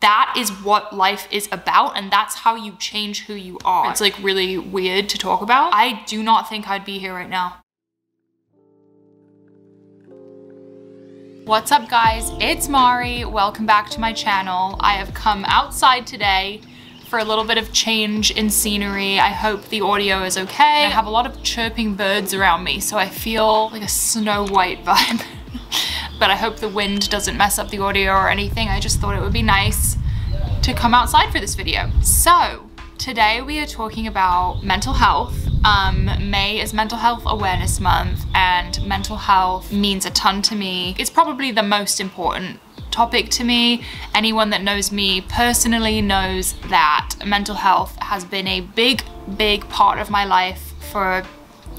that is what life is about, and that's how you change who you are. It's like really weird to talk about. I do not think I'd be here right now. What's up guys, it's Mari. Welcome back to my channel. I have come outside today for a little bit of change in scenery. I hope the audio is okay. I have a lot of chirping birds around me, so I feel like a Snow White vibe. But I hope the wind doesn't mess up the audio or anything. I just thought it would be nice to come outside for this video. So today we are talking about mental health. May is Mental Health Awareness Month, and mental health means a ton to me. It's probably the most important topic to me. Anyone that knows me personally knows that mental health has been a big part of my life for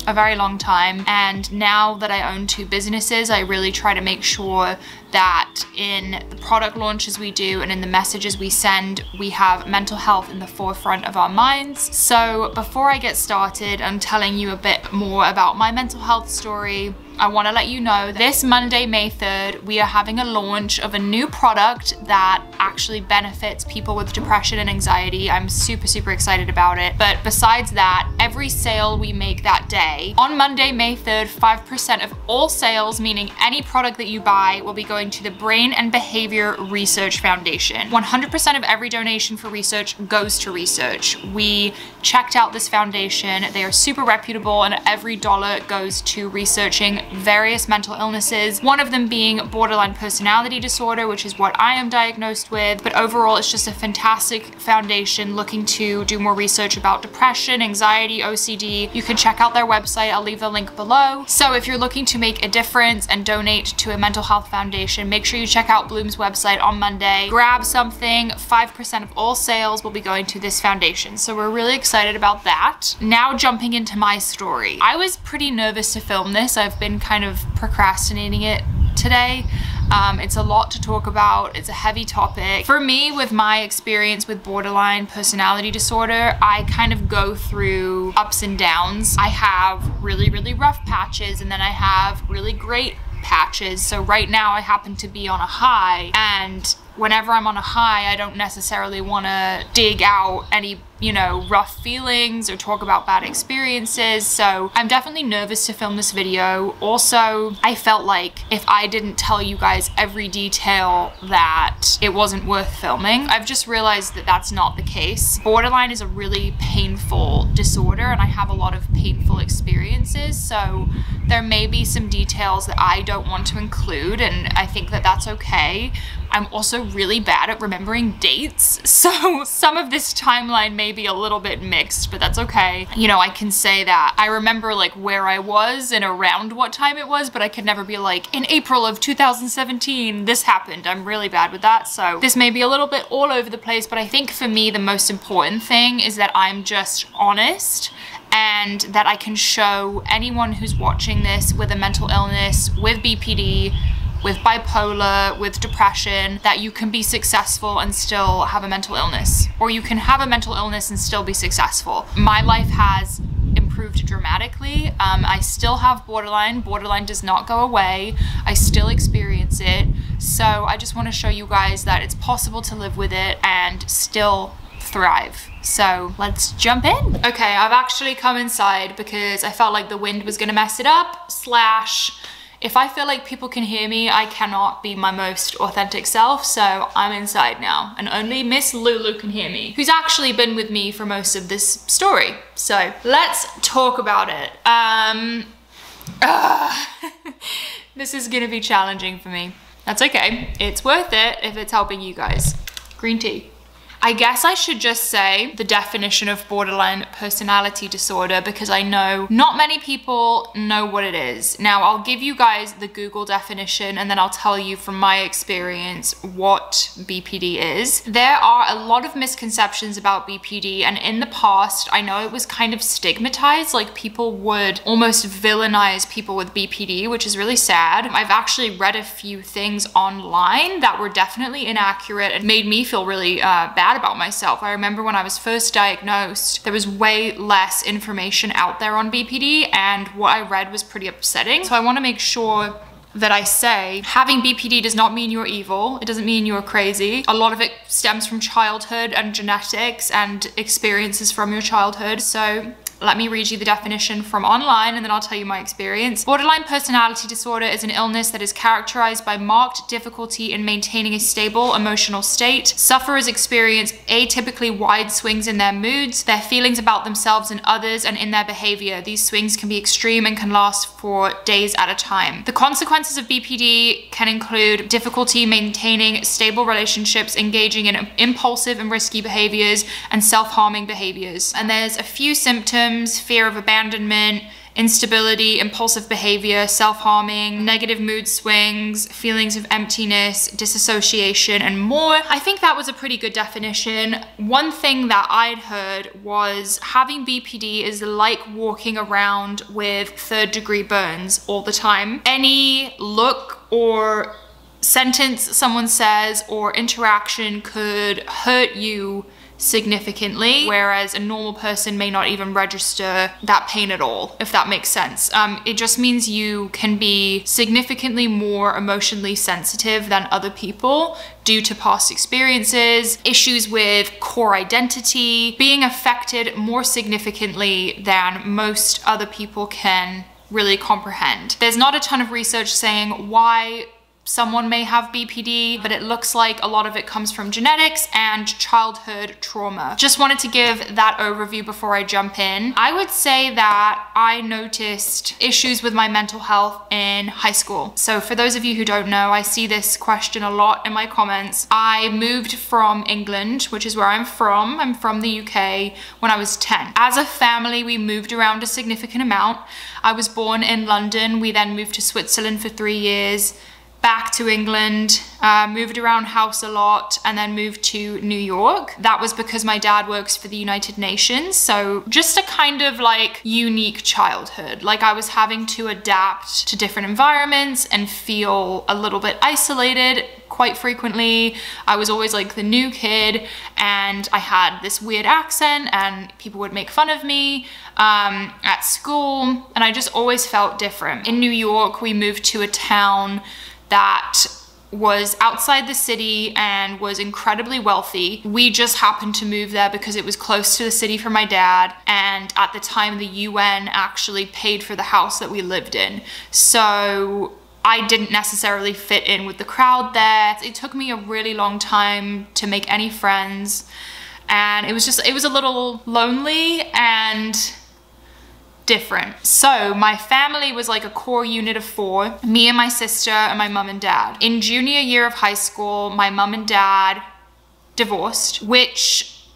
a very long time, and now that I own 2 businesses, I really try to make sure that in the product launches we do and in the messages we send, we have mental health in the forefront of our minds. So before I get started on telling you a bit more about my mental health story, I want to let you know this Monday, May 3rd, we are having a launch of a new product that actually benefits people with depression and anxiety. I'm super excited about it. But besides that, every sale we make that day, on Monday, May 3rd, 5% of all sales, meaning any product that you buy, will be going to the Brain and Behavior Research Foundation. 100% of every donation for research goes to research. We checked out this foundation. They are super reputable, and every dollar goes to researching various mental illnesses, one of them being borderline personality disorder, which is what I am diagnosed with. But overall, it's just a fantastic foundation looking to do more research about depression, anxiety, OCD. You can check out their website. I'll leave the link below. So if you're looking to make a difference and donate to a mental health foundation, make sure you check out Bloom's website on Monday. Grab something. 5% of all sales will be going to this foundation. So we're really excited about that. Now jumping into my story. I was pretty nervous to film this. I've been kind of procrastinating it today. It's a lot to talk about. It's a heavy topic. For me, with my experience with borderline personality disorder, I kind of go through ups and downs. I have really rough patches, and then I have really great patches. So right now I happen to be on a high, and whenever I'm on a high, I don't necessarily want to dig out any, you know, rough feelings or talk about bad experiences. So I'm definitely nervous to film this video. Also, I felt like if I didn't tell you guys every detail, that it wasn't worth filming. I've just realized that that's not the case. Borderline is a really painful disorder, and I have a lot of painful experiences. So there may be some details that I don't want to include, and I think that that's okay. I'm also really bad at remembering dates, so some of this timeline may be a little bit mixed, but that's okay. You know, I can say that I remember like where I was and around what time it was, but I could never be like, in April of 2017, this happened. I'm really bad with that, so this may be a little bit all over the place, but I think for me, the most important thing is that I'm just honest, and that I can show anyone who's watching this with a mental illness, with BPD, with bipolar, with depression, that you can be successful and still have a mental illness. Or you can have a mental illness and still be successful. My life has improved dramatically. I still have borderline. Borderline does not go away. I still experience it. So I just want to show you guys that it's possible to live with it and still thrive. So let's jump in. Okay, I've actually come inside because I felt like the wind was gonna mess it up, / if I feel like people can hear me, I cannot be my most authentic self, so I'm inside now, and only Miss Lulu can hear me, who's actually been with me for most of this story. So let's talk about it. This is gonna be challenging for me. That's okay. It's worth it if it's helping you guys. Green tea. I guess I should just say the definition of borderline personality disorder, because I know not many people know what it is. Now, I'll give you guys the Google definition, and then I'll tell you from my experience what BPD is. There are a lot of misconceptions about BPD, and in the past, I know it was kind of stigmatized, like people would almost villainize people with BPD, which is really sad. I've actually read a few things online that were definitely inaccurate and made me feel really bad about myself. I remember when I was first diagnosed, there was way less information out there on BPD, and what I read was pretty upsetting. So I want to make sure that I say, having BPD does not mean you're evil. It doesn't mean you're crazy. A lot of it stems from childhood and genetics and experiences from your childhood. So let me read you the definition from online and then I'll tell you my experience. Borderline personality disorder is an illness that is characterized by marked difficulty in maintaining a stable emotional state. Sufferers experience atypically wide swings in their moods, their feelings about themselves and others, and in their behavior. These swings can be extreme and can last for days at a time. The consequences of BPD can include difficulty maintaining stable relationships, engaging in impulsive and risky behaviors, and self-harming behaviors. And there's a few symptoms: fear of abandonment, instability, impulsive behavior, self-harming, negative mood swings, feelings of emptiness, disassociation, and more. I think that was a pretty good definition. One thing that I'd heard was having BPD is like walking around with third-degree burns all the time. Any look or sentence someone says or interaction could hurt you significantly, whereas a normal person may not even register that pain at all, if that makes sense. It just means you can be significantly more emotionally sensitive than other people due to past experiences, issues with core identity, being affected more significantly than most other people can really comprehend. There's not a ton of research saying why someone may have BPD, but it looks like a lot of it comes from genetics and childhood trauma. Just wanted to give that overview before I jump in. I would say that I noticed issues with my mental health in high school. So for those of you who don't know, I see this question a lot in my comments. I moved from England, which is where I'm from. I'm from the UK, when I was 10. As a family, we moved around a significant amount. I was born in London. We then moved to Switzerland for 3 years, back to England, moved around house a lot, and then moved to New York. That was because my dad works for the United Nations, so just a kind of like unique childhood. Like I was having to adapt to different environments and feel a little bit isolated quite frequently. I was always like the new kid, and I had this weird accent and people would make fun of me at school, and I just always felt different. In New York, we moved to a town that was outside the city and was incredibly wealthy. We just happened to move there because it was close to the city for my dad, and at the time the UN actually paid for the house that we lived in. So I didn't necessarily fit in with the crowd there. It took me a really long time to make any friends, and it was a little lonely and different. So my family was like a core unit of 4, me and my sister and my mum and dad. In junior year of high school, my mum and dad divorced, which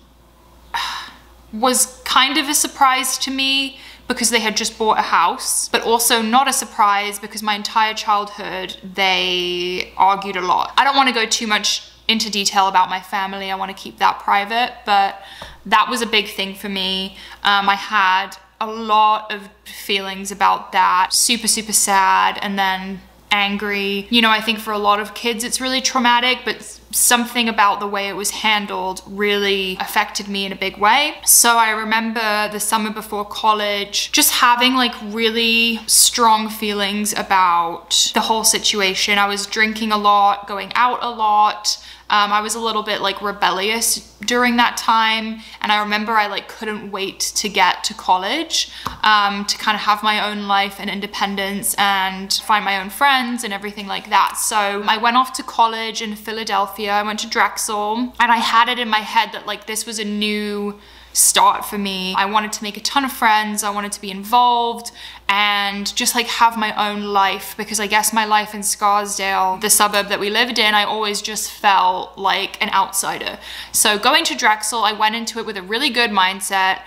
was kind of a surprise to me because they had just bought a house, but also not a surprise because my entire childhood they argued a lot. I don't want to go too much into detail about my family. I want to keep that private, but that was a big thing for me. I had a lot of feelings about that. Super sad, and then angry. You know, I think for a lot of kids it's really traumatic, but something about the way it was handled really affected me in a big way. So I remember the summer before college just having like really strong feelings about the whole situation. I was drinking a lot, going out a lot. I was a little bit like rebellious during that time, and I remember I like couldn't wait to get to college to kind of have my own life and independence and find my own friends and everything like that. So I went off to college in Philadelphia. I went to Drexel, and I had it in my head that like this was a new start for me. I wanted to make a ton of friends. I wanted to be involved and just like have my own life, because I guess my life in Scarsdale, the suburb that we lived in, I always just felt like an outsider. So going to Drexel, I went into it with a really good mindset.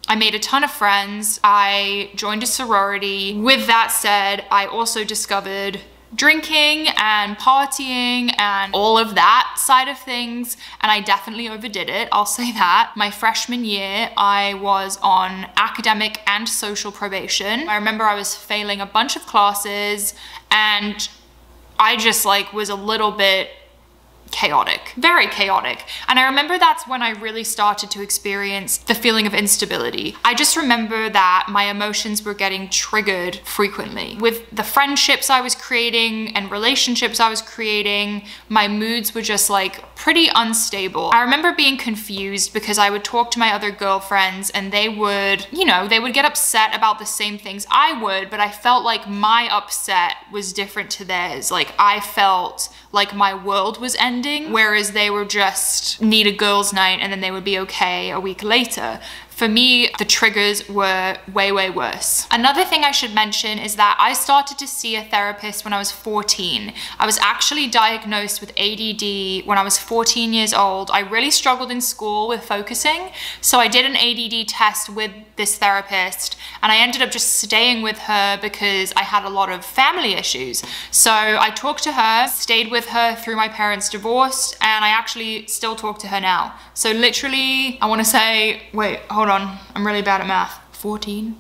I made a ton of friends. I joined a sorority. With that said, I also discovered drinking and partying and all of that side of things, and I definitely overdid it, I'll say that. My freshman year, I was on academic and social probation. I remember I was failing a bunch of classes, and I just like was a little bit chaotic, very chaotic. And I remember that's when I really started to experience the feeling of instability. I just remember that my emotions were getting triggered frequently. With the friendships I was creating and relationships I was creating, my moods were just like pretty unstable. I remember being confused because I would talk to my other girlfriends and they would, you know, they would get upset about the same things I would, but I felt like my upset was different to theirs. Like I felt like my world was ending, whereas they were just need a girls' night and then they would be okay a week later. For me, the triggers were way, way worse. Another thing I should mention is that I started to see a therapist when I was 14. I was actually diagnosed with ADD when I was 14 years old. I really struggled in school with focusing, so I did an ADD test with this therapist, and I ended up just staying with her because I had a lot of family issues. So I talked to her, stayed with her through my parents' divorce, and I actually still talk to her now. So literally, I want to say, wait, hold on, I'm really bad at math. 14?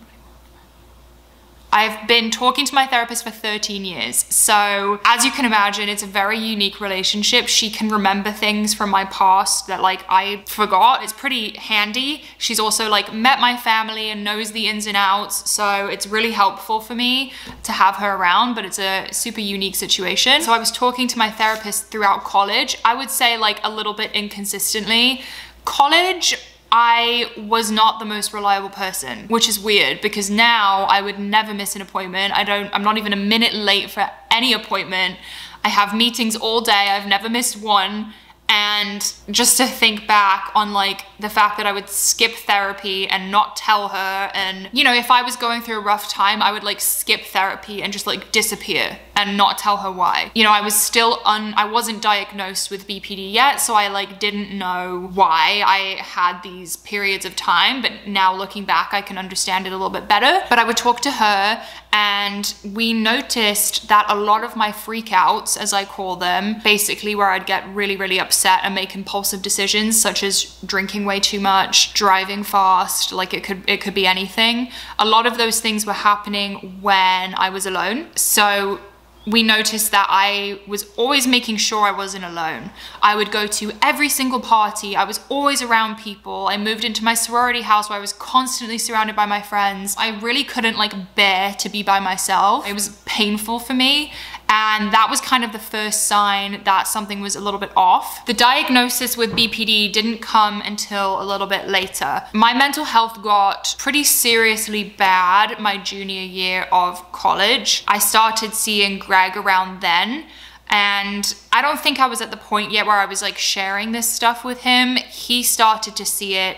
I've been talking to my therapist for 13 years. So as you can imagine, it's a very unique relationship. She can remember things from my past that like I forgot. It's pretty handy. She's also like met my family and knows the ins and outs. So it's really helpful for me to have her around, but it's a super unique situation. So I was talking to my therapist throughout college. I would say like a little bit inconsistently. College, I was not the most reliable person, which is weird because now I would never miss an appointment. I'm not even a minute late for any appointment. I have meetings all day. I've never missed one. And just to think back on like the fact that I would skip therapy and not tell her, and you know, if I was going through a rough time, I would like skip therapy and just like disappear and not tell her why. You know, I was still I wasn't diagnosed with BPD yet, so I like didn't know why I had these periods of time, but now looking back, I can understand it a little bit better. But I would talk to her and we noticed that a lot of my freakouts, as I call them, basically where I'd get really, really upset and make impulsive decisions, such as drinking way too much, driving fast, like it could be anything. A lot of those things were happening when I was alone. So we noticed that I was always making sure I wasn't alone. I would go to every single party. I was always around people. I moved into my sorority house where I was constantly surrounded by my friends. I really couldn't like bear to be by myself. It was painful for me. And that was kind of the first sign that something was a little bit off. The diagnosis with BPD didn't come until a little bit later. My mental health got pretty seriously bad my junior year of college. I started seeing Greg around then. And I don't think I was at the point yet where I was like sharing this stuff with him. He started to see it,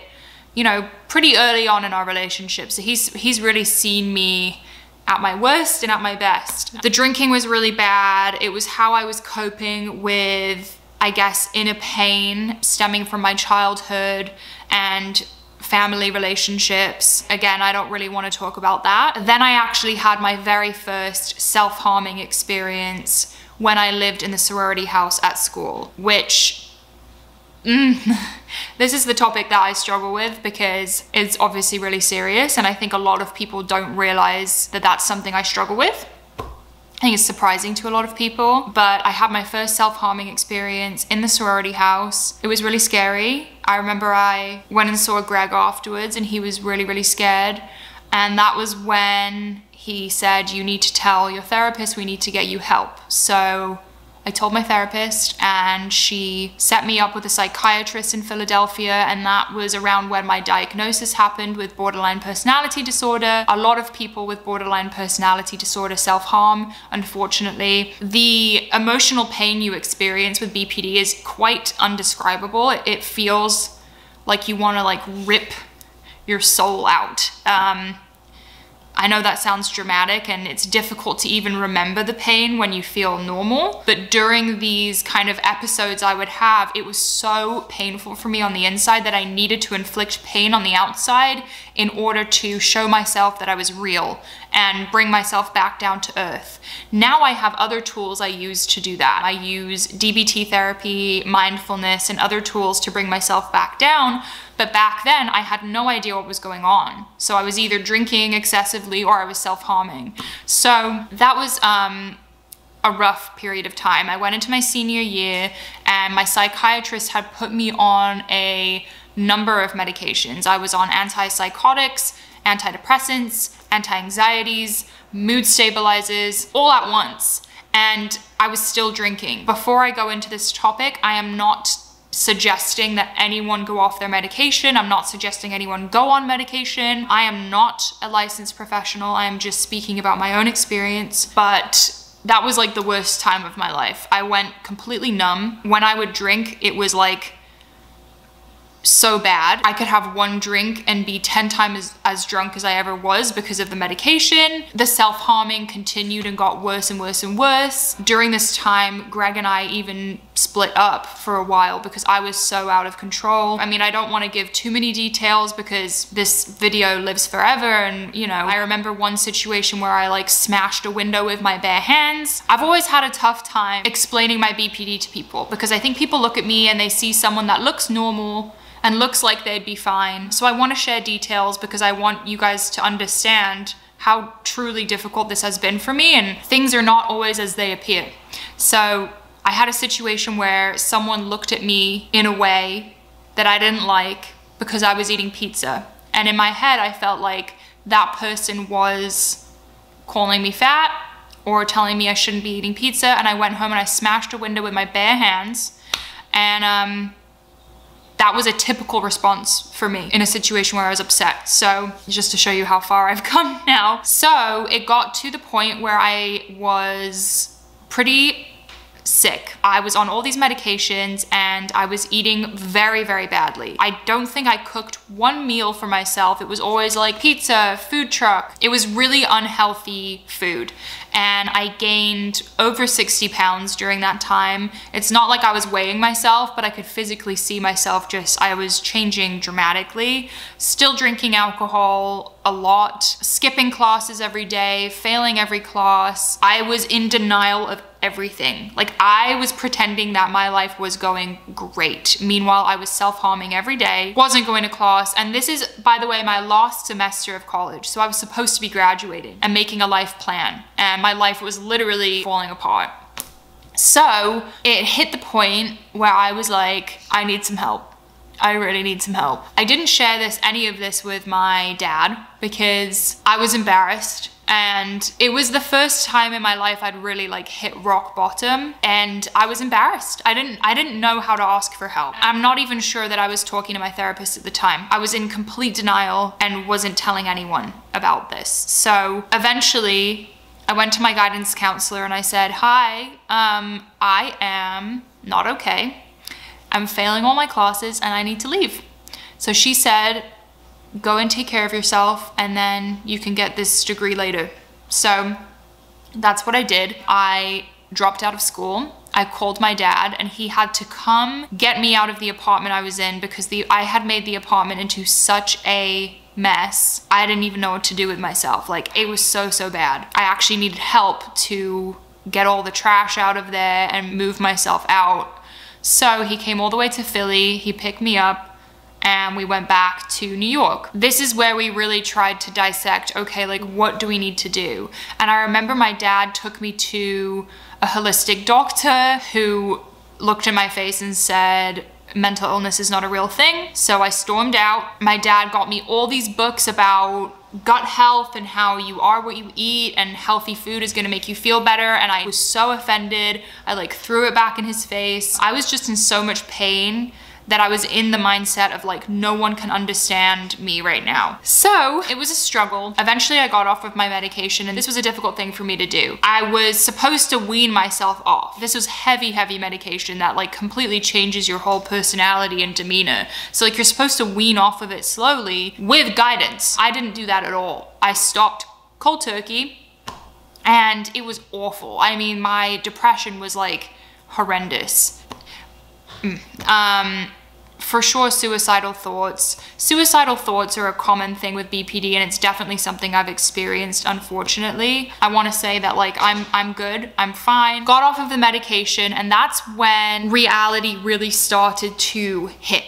you know, pretty early on in our relationship. So he's really seen me at my worst and at my best. The drinking was really bad. It was how I was coping with, I guess, inner pain stemming from my childhood and family relationships. Again, I don't really want to talk about that. Then I actually had my very first self-harming experience when I lived in the sorority house at school, which this is the topic that I struggle with because it's obviously really serious, and I think a lot of people don't realize that that's something I struggle with. I think it's surprising to a lot of people, but I had my first self-harming experience in the sorority house. It was really scary. I remember I went and saw Greg afterwards and he was really, really scared. And that was when he said, you need to tell your therapist, we need to get you help. So I told my therapist and she set me up with a psychiatrist in Philadelphia, and that was around when my diagnosis happened with borderline personality disorder. A lot of people with borderline personality disorder self-harm, unfortunately. The emotional pain you experience with BPD is quite undescribable. It feels like you want to like rip your soul out. I know that sounds dramatic and it's difficult to even remember the pain when you feel normal, but during these kind of episodes I would have, it was so painful for me on the inside that I needed to inflict pain on the outside in order to show myself that I was real and bring myself back down to earth. Now I have other tools I use to do that. I use DBT therapy, mindfulness, and other tools to bring myself back down. But back then I had no idea what was going on. So I was either drinking excessively or I was self-harming. So that was a rough period of time. I went into my senior year and my psychiatrist had put me on a number of medications. I was on antipsychotics, antidepressants, anti-anxieties, mood stabilizers, all at once. And I was still drinking. Before I go into this topic, I am not suggesting that anyone go off their medication. I'm not suggesting anyone go on medication. I am not a licensed professional. I am just speaking about my own experience, but that was like the worst time of my life. I went completely numb. When I would drink, it was like so bad. I could have one drink and be 10 times as drunk as I ever was because of the medication. The self-harming continued and got worse and worse and worse. During this time, Greg and I even split up for a while because I was so out of control. I mean, I don't want to give too many details because this video lives forever, and you know, I remember one situation where I like smashed a window with my bare hands. I've always had a tough time explaining my BPD to people because I think people look at me and they see someone that looks normal and looks like they'd be fine. So I want to share details because I want you guys to understand how truly difficult this has been for me, and things are not always as they appear. So I had a situation where someone looked at me in a way that I didn't like because I was eating pizza. And in my head, I felt like that person was calling me fat or telling me I shouldn't be eating pizza. And I went home and I smashed a window with my bare hands. And that was a typical response for me in a situation where I was upset. So just to show you how far I've come now. So it got to the point where I was pretty sick. I was on all these medications and I was eating very, very badly. I don't think I cooked one meal for myself. It was always like pizza, food truck. It was really unhealthy food. And I gained over 60 pounds during that time. It's not like I was weighing myself, but I could physically see myself I was changing dramatically. Still drinking alcohol a lot, skipping classes every day, failing every class. I was in denial of everything. Like, I was pretending that my life was going great. Meanwhile, I was self-harming every day, wasn't going to class. And this is, by the way, my last semester of college. So I was supposed to be graduating and making a life plan. And my life was literally falling apart. So it hit the point where I was like, I need some help. I really need some help. I didn't share any of this with my dad because I was embarrassed. And it was the first time in my life I'd really like hit rock bottom, and I was embarrassed. I didn't know how to ask for help. I'm not even sure that I was talking to my therapist at the time. I was in complete denial and wasn't telling anyone about this. So eventually I went to my guidance counselor and I said, hi, I am not okay. I'm failing all my classes and I need to leave. So she said, go and take care of yourself and then you can get this degree later. So that's what I did. I dropped out of school. I called my dad and he had to come get me out of the apartment I was in because I had made the apartment into such a mess. I didn't even know what to do with myself. Like, it was so, so bad. I actually needed help to get all the trash out of there and move myself out. So he came all the way to Philly, he picked me up, and we went back to New York. This is where we really tried to dissect, okay, like, what do we need to do? And I remember my dad took me to a holistic doctor who looked in my face and said, mental illness is not a real thing. So I stormed out. My dad got me all these books about gut health and how you are what you eat and healthy food is gonna make you feel better. And I was so offended. I like threw it back in his face. I was just in so much pain that I was in the mindset of like, no one can understand me right now. So it was a struggle. Eventually I got off of my medication, and this was a difficult thing for me to do. I was supposed to wean myself off. This was heavy, heavy medication that like completely changes your whole personality and demeanor. So like, you're supposed to wean off of it slowly with guidance. I didn't do that at all. I stopped cold turkey and it was awful. I mean, my depression was like horrendous. For sure, suicidal thoughts. Suicidal thoughts are a common thing with BPD, and it's definitely something I've experienced, unfortunately. I want to say that like, I'm good, I'm fine. Got off of the medication, and that's when reality really started to hit.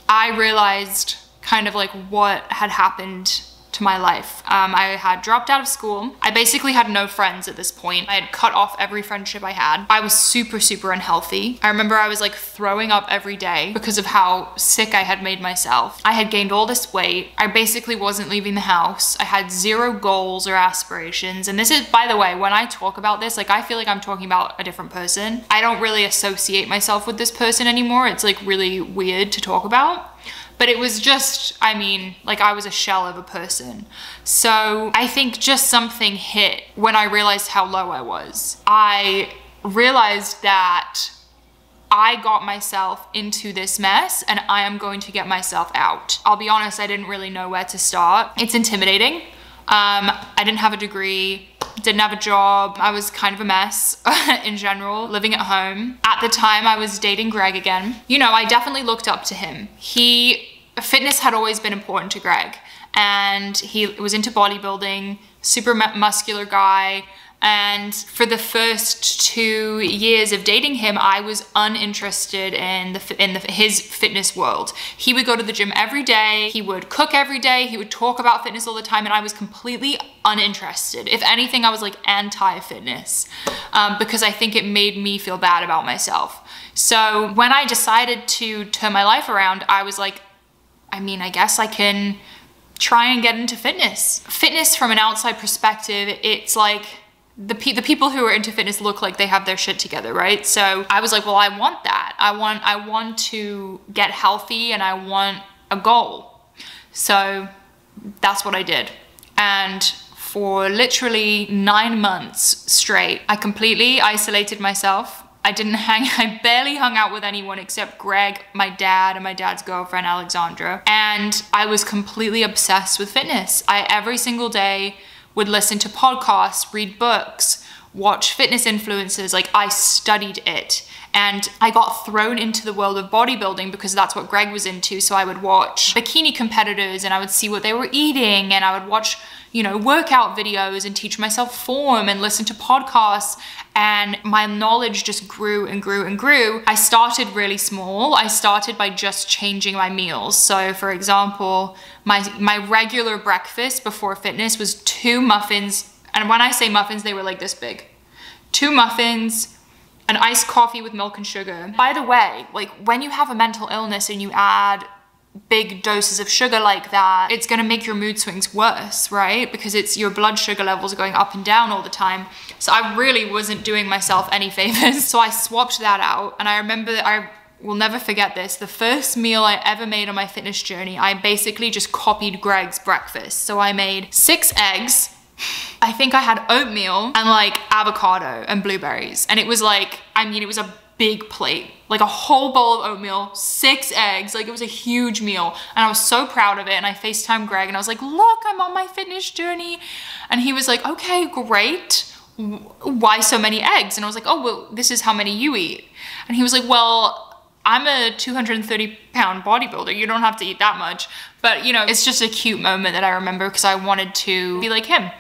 I realized kind of like what had happened to to my life. I had dropped out of school. I basically had no friends at this point. I had cut off every friendship I had. I was super, super unhealthy. I remember I was like throwing up every day because of how sick I had made myself. I had gained all this weight. I basically wasn't leaving the house. I had zero goals or aspirations. And this is, by the way, when I talk about this, like I feel like I'm talking about a different person. I don't really associate myself with this person anymore. It's like really weird to talk about. But it was just, I mean, like I was a shell of a person. So I think just something hit when I realized how low I was. I realized that I got myself into this mess and I am going to get myself out. I'll be honest, I didn't really know where to start. It's intimidating. I didn't have a degree, didn't have a job. I was kind of a mess in general, living at home. At the time, I was dating Greg again. You know, I definitely looked up to him. Fitness had always been important to Greg, and he was into bodybuilding, super muscular guy. And for the first 2 years of dating him, I was uninterested in his fitness world. He would go to the gym every day. He would cook every day. He would talk about fitness all the time. And I was completely uninterested. If anything, I was like anti-fitness because I think it made me feel bad about myself. So when I decided to turn my life around, I was like, I mean, I guess I can try and get into fitness. Fitness from an outside perspective, it's like, the people who are into fitness look like they have their shit together, right? So I was like, well, I want that. I want to get healthy and I want a goal. So that's what I did. And for literally 9 months straight, I completely isolated myself. I barely hung out with anyone except Greg, my dad, and my dad's girlfriend, Alexandra. And I was completely obsessed with fitness. Every single day, would listen to podcasts, read books, watch fitness influencers. Like I studied it, and I got thrown into the world of bodybuilding because that's what Greg was into. So I would watch bikini competitors and I would see what they were eating, and I would watch, you know, workout videos and teach myself form and listen to podcasts. And my knowledge just grew and grew and grew. I started really small. I started by just changing my meals. So for example, my regular breakfast before fitness was 2 muffins. And when I say muffins, they were like this big. 2 muffins, an iced coffee with milk and sugar. By the way, like when you have a mental illness and you add big doses of sugar like that, it's gonna make your mood swings worse, right? Because it's your blood sugar levels are going up and down all the time. So I really wasn't doing myself any favors. So I swapped that out. And I remember, I will never forget this. The first meal I ever made on my fitness journey, I basically just copied Greg's breakfast. So I made 6 eggs. I think I had oatmeal and like avocado and blueberries. And it was like, I mean, it was a big plate, like a whole bowl of oatmeal, 6 eggs, like it was a huge meal. And I was so proud of it. And I FaceTimed Greg and I was like, look, I'm on my fitness journey. And he was like, okay, great. Why so many eggs? And I was like, oh, well, this is how many you eat. And he was like, well, I'm a 230-pound bodybuilder. You don't have to eat that much. But you know, it's just a cute moment that I remember because I wanted to be like him.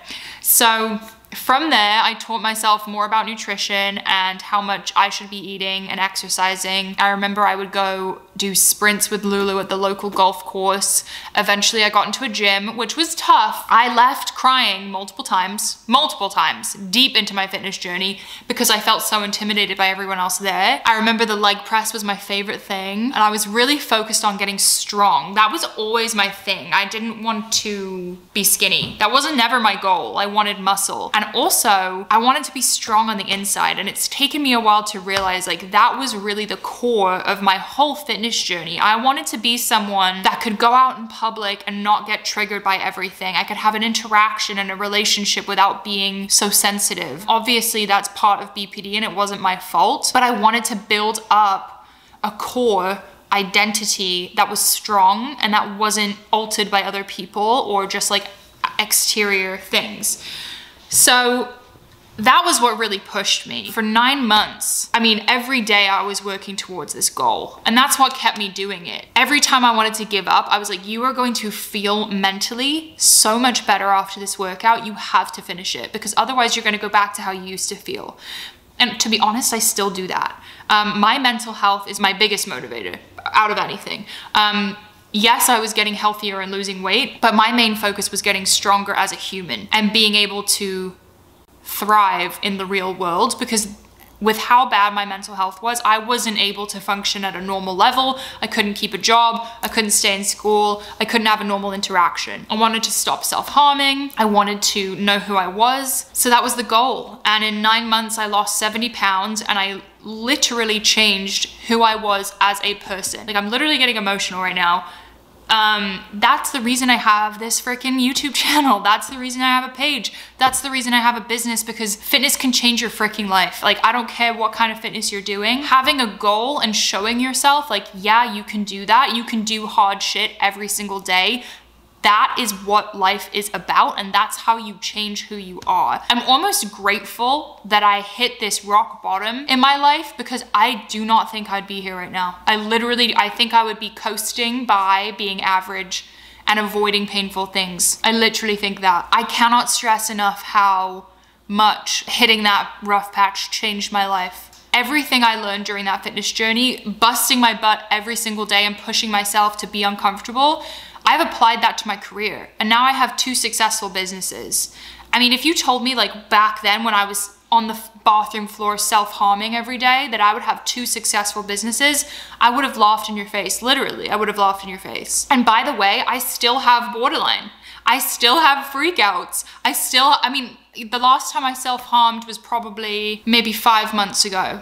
So from there, I taught myself more about nutrition and how much I should be eating and exercising. I remember I would go do sprints with Lulu at the local golf course. Eventually I got into a gym, which was tough. I left crying multiple times, deep into my fitness journey because I felt so intimidated by everyone else there. I remember the leg press was my favorite thing, and I was really focused on getting strong. That was always my thing. I didn't want to be skinny. That wasn't never my goal. I wanted muscle. And also, I wanted to be strong on the inside, and it's taken me a while to realize like that was really the core of my whole fitness journey. I wanted to be someone that could go out in public and not get triggered by everything. I could have an interaction and a relationship without being so sensitive. Obviously, that's part of BPD and it wasn't my fault, but I wanted to build up a core identity that was strong and that wasn't altered by other people or just like exterior things. So that was what really pushed me. For 9 months, I mean, every day I was working towards this goal. And that's what kept me doing it. Every time I wanted to give up, I was like, you are going to feel mentally so much better after this workout. You have to finish it because otherwise you're going to go back to how you used to feel. And to be honest, I still do that. My mental health is my biggest motivator out of anything. Yes, I was getting healthier and losing weight, but my main focus was getting stronger as a human and being able to thrive in the real world, because with how bad my mental health was, I wasn't able to function at a normal level. I couldn't keep a job. I couldn't stay in school. I couldn't have a normal interaction. I wanted to stop self-harming. I wanted to know who I was. So that was the goal. And in 9 months, I lost 70 pounds and I literally changed who I was as a person. Like, I'm literally getting emotional right now. That's the reason I have this freaking YouTube channel. That's the reason I have a page. That's the reason I have a business, because fitness can change your freaking life. Like, I don't care what kind of fitness you're doing. Having a goal and showing yourself, like, yeah, you can do that. You can do hard shit every single day. That is what life is about, and that's how you change who you are. I'm almost grateful that I hit this rock bottom in my life, because I do not think I'd be here right now. I think I would be coasting by, being average and avoiding painful things. I literally think that. I cannot stress enough how much hitting that rough patch changed my life. Everything I learned during that fitness journey, busting my butt every single day and pushing myself to be uncomfortable, I've applied that to my career, and now I have 2 successful businesses. I mean, if you told me, like, back then when I was on the bathroom floor self-harming every day, that I would have 2 successful businesses, I would have laughed in your face. Literally, I would have laughed in your face. And by the way, I still have borderline. I still have freakouts. I mean, the last time I self-harmed was probably maybe 5 months ago.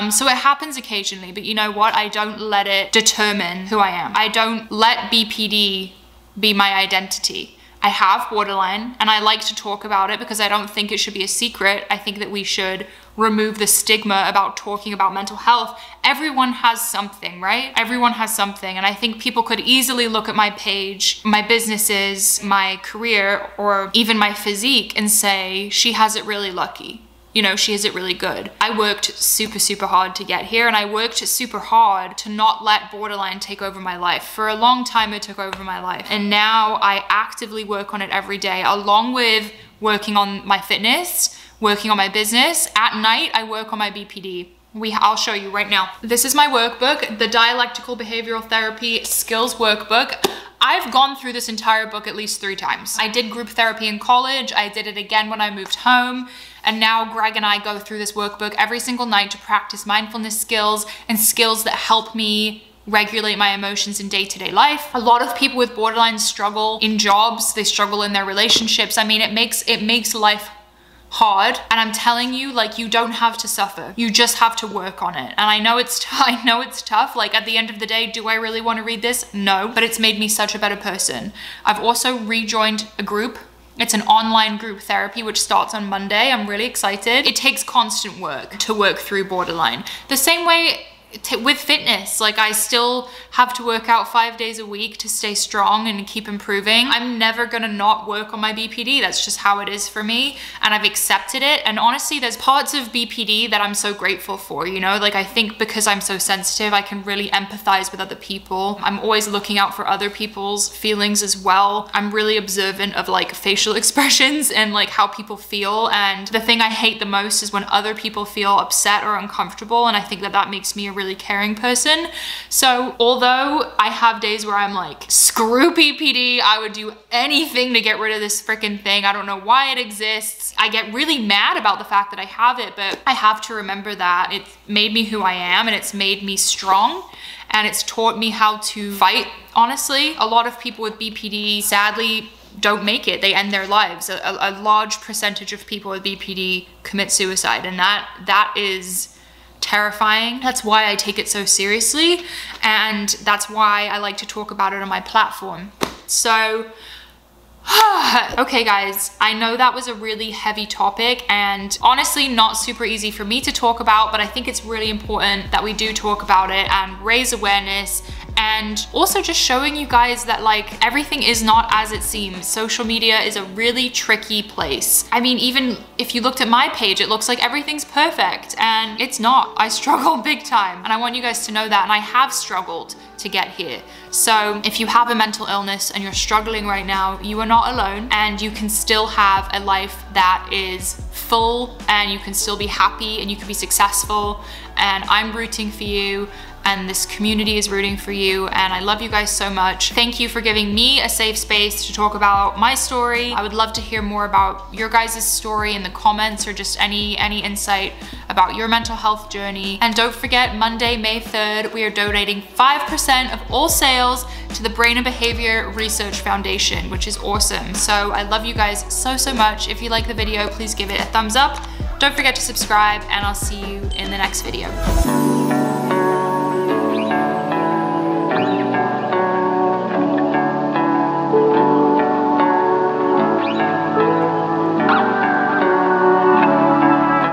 So it happens occasionally, but you know what? I don't let it determine who I am. I don't let BPD be my identity. I have borderline, and I like to talk about it because I don't think it should be a secret. I think that we should remove the stigma about talking about mental health. Everyone has something, right? Everyone has something, and I think people could easily look at my page, my businesses, my career, or even my physique and say, she has it really lucky. You know, she has it really good. I worked super, super hard to get here, and I worked super hard to not let borderline take over my life. For a long time, it took over my life. And now I actively work on it every day, along with working on my fitness, working on my business. At night, I work on my BPD. I'll show you right now. This is my workbook, the Dialectical Behavioral Therapy Skills Workbook. I've gone through this entire book at least 3 times. I did group therapy in college. I did it again when I moved home. And now Greg and I go through this workbook every single night to practice mindfulness skills and skills that help me regulate my emotions in day-to-day life. A lot of people with borderline struggle in jobs. They struggle in their relationships. I mean, it makes life hard, and I'm telling you, like, you don't have to suffer. You just have to work on it. And I know it's tough. Like, at the end of the day, do I really want to read this? No, but it's made me such a better person. I've also rejoined a group. It's an online group therapy which starts on Monday. I'm really excited. It takes constant work to work through borderline. The same way with fitness, like, I still have to work out 5 days a week to stay strong and keep improving. I'm never gonna not work on my BPD. That's just how it is for me, and I've accepted it. And honestly, there's parts of BPD that I'm so grateful for, you know? Like, I think because I'm so sensitive, I can really empathize with other people. I'm always looking out for other people's feelings as well. I'm really observant of, like, facial expressions and, like, how people feel. And the thing I hate the most is when other people feel upset or uncomfortable, and I think that that makes me a really caring person. So although I have days where I'm like, screw BPD, I would do anything to get rid of this freaking thing. I don't know why it exists. I get really mad about the fact that I have it, but I have to remember that it's made me who I am, and it's made me strong, and it's taught me how to fight. Honestly, a lot of people with BPD sadly don't make it. They end their lives. A large percentage of people with BPD commit suicide, and that is terrifying. That's why I take it so seriously, and that's why I like to talk about it on my platform. So okay guys, I know that was a really heavy topic, and honestly not super easy for me to talk about, but I think it's really important that we do talk about it and raise awareness, and also just showing you guys that, like, everything is not as it seems. Social media is a really tricky place. I mean, even if you looked at my page, it looks like everything's perfect, and it's not. I struggle big time, and I want you guys to know that, and I have struggled to get here. So if you have a mental illness and you're struggling right now, you are not alone, and you can still have a life that is full, and you can still be happy, and you can be successful, and I'm rooting for you. and this community is rooting for you, and I love you guys so much. Thank you for giving me a safe space to talk about my story. I would love to hear more about your guys' story in the comments, or just any insight about your mental health journey. And don't forget, Monday, May 3rd, we are donating 5% of all sales to the Brain and Behavior Research Foundation, which is awesome. So I love you guys so much. If you like the video, please give it a thumbs up. Don't forget to subscribe, and I'll see you in the next video.